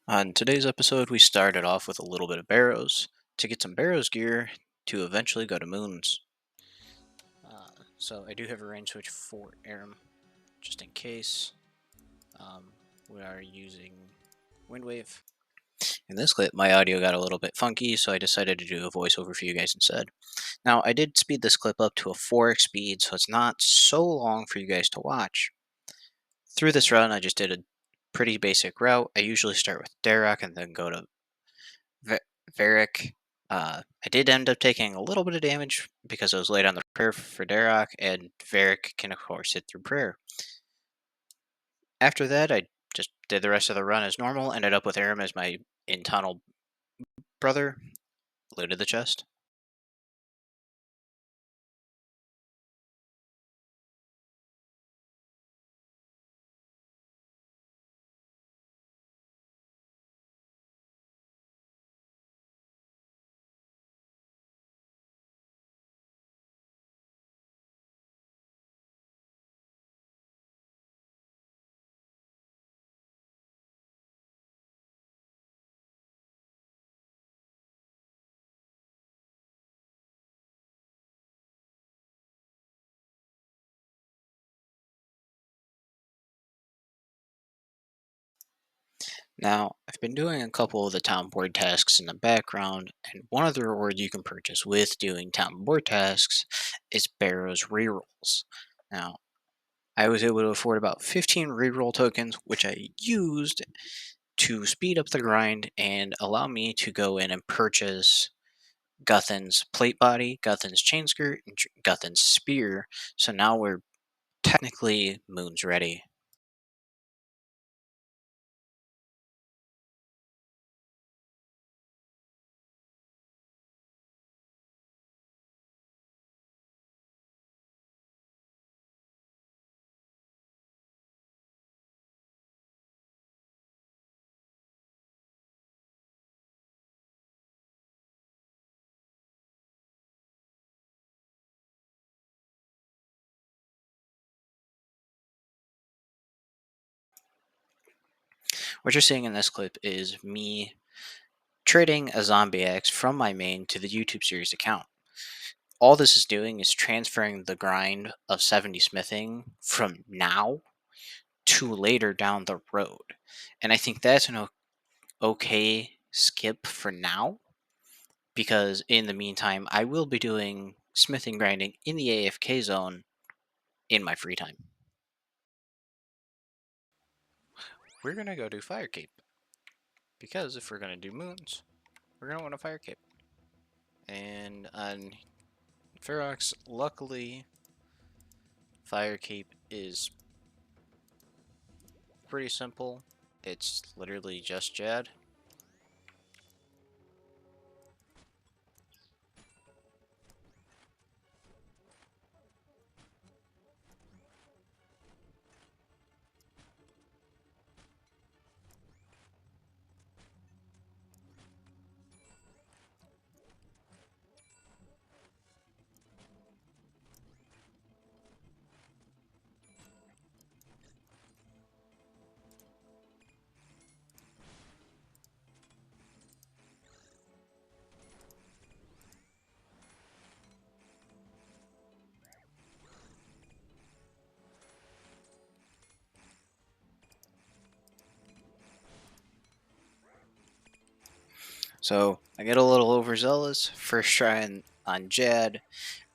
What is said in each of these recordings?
On today's episode, we started off with a little bit of Barrows to get some Barrows gear to eventually go to Moons. So I do have a range switch for Ahrim, just in case. We are using Windwave. In this clip, my audio got a little bit funky, so I decided to do a voiceover for you guys instead. Now, I did speed this clip up to a 4x speed, so it's not so long for you guys to watch. Through this run, I just did a pretty basic route. I usually start with Darrock and then go to Varric. I did end up taking a little bit of damage because I was late on the prayer for Darrock, and Varric can, of course, hit through prayer. After that, I just did the rest of the run as normal, ended up with Ahrim as my in-tunnel brother, looted the chest. Now, I've been doing a couple of the town board tasks in the background, and one of the rewards you can purchase with doing town board tasks is Barrows rerolls. Now, I was able to afford about 15 reroll tokens, which I used to speed up the grind and allow me to go in and purchase Guthan's plate body, Guthan's chain skirt, and Guthan's spear. So now we're technically Moon's ready. What you're seeing in this clip is me trading a zombie axe from my main to the YouTube series account. All this is doing is transferring the grind of 70 smithing from now to later down the road. And I think that's an okay skip for now, because in the meantime, I will be doing smithing grinding in the AFK zone in my free time. We're going to go do Fire Cape, because if we're going to do Moons, we're going to want a Fire Cape. And on Ferox, luckily, Fire Cape is pretty simple. It's literally just Jad. So I get a little overzealous, first try on Jad,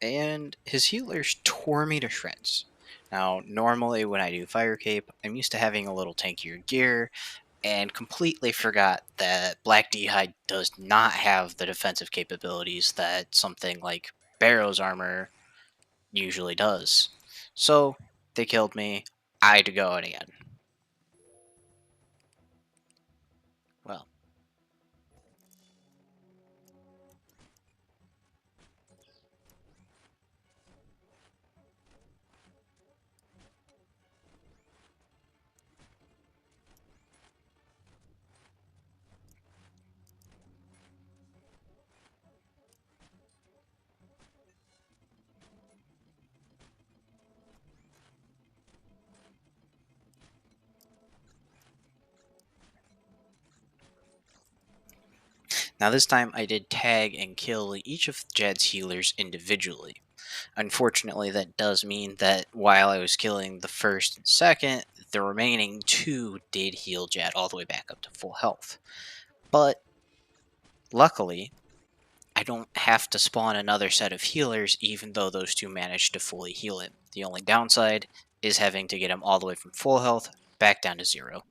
and his healers tore me to shreds. Now, normally when I do Fire Cape, I'm used to having a little tankier gear, and completely forgot that Black D'hide does not have the defensive capabilities that something like Barrows armor usually does. So, they killed me. I had to go out again. Well, Now, this time I did tag and kill each of Jad's healers individually. Unfortunately, that does mean that while I was killing the first and second, the remaining two did heal Jad all the way back up to full health. But luckily, I don't have to spawn another set of healers, even though those two managed to fully heal him. The only downside is having to get him all the way from full health back down to 0.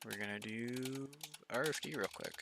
We're gonna do RFD real quick.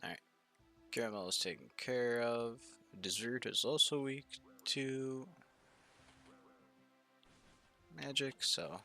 Alright, Caramel is taken care of. Dessert is also weak to magic, so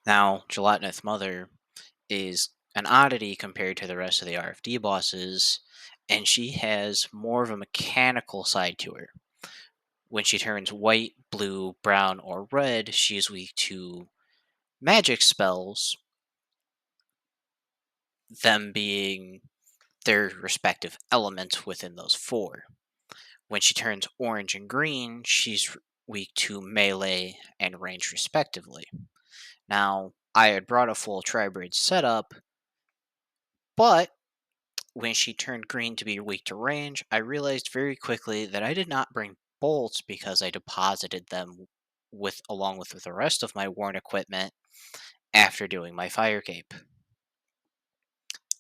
now Gelatinous Mother is an oddity compared to the rest of the RFD bosses, and she has more of a mechanical side to her. When she turns white, blue, brown, or red, she is weak to magic spells, them being their respective elements within those four. When she turns orange and green, she's weak to melee and range respectively. Now, I had brought a full tri-bridge setup, but when she turned green to be weak to range, I realized very quickly that I did not bring bolts because I deposited them along with the rest of my worn equipment after doing my fire cape.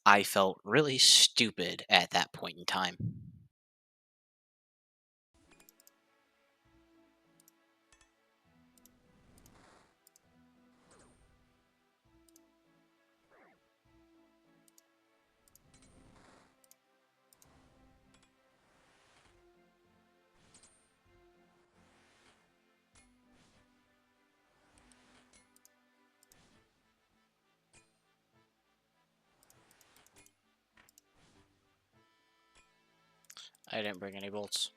I felt really stupid at that point in time. I didn't bring any bolts.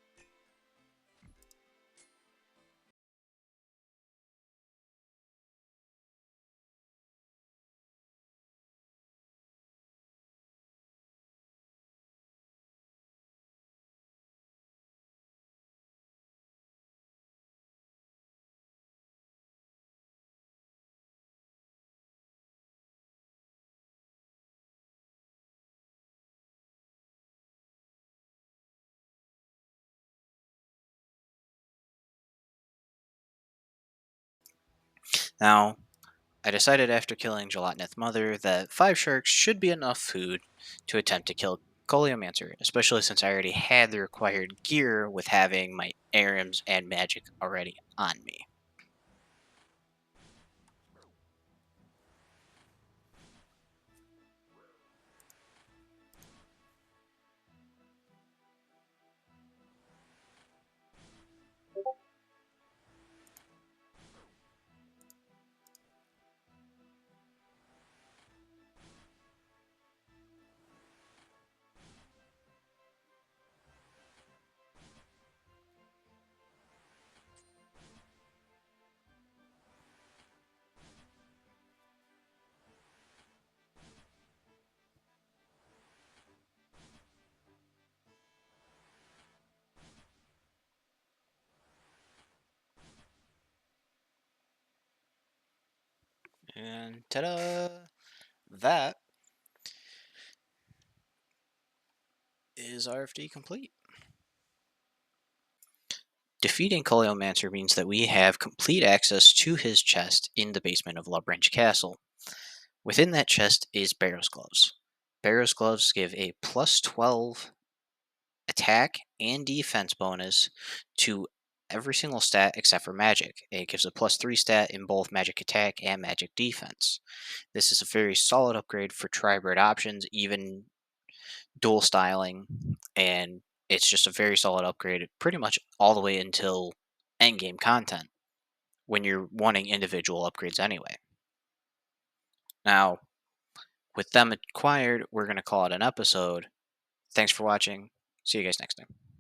Now, I decided after killing Gelatinith Mother that 5 sharks should be enough food to attempt to kill Coleomancer, especially since I already had the required gear with having my Ahrims and magic already on me. And ta-da! That is RFD complete. Defeating Coleomancer means that we have complete access to his chest in the basement of Lubrange Castle. Within that chest is Barrows gloves. Barrows gloves give a plus 12 attack and defense bonus to every single stat except for magic. It gives a plus 3 stat in both magic attack and magic defense. This is a very solid upgrade for tribrid options, even dual styling, and it's just a very solid upgrade pretty much all the way until endgame content when you're wanting individual upgrades anyway. Now, with them acquired, we're going to call it an episode. Thanks for watching. See you guys next time.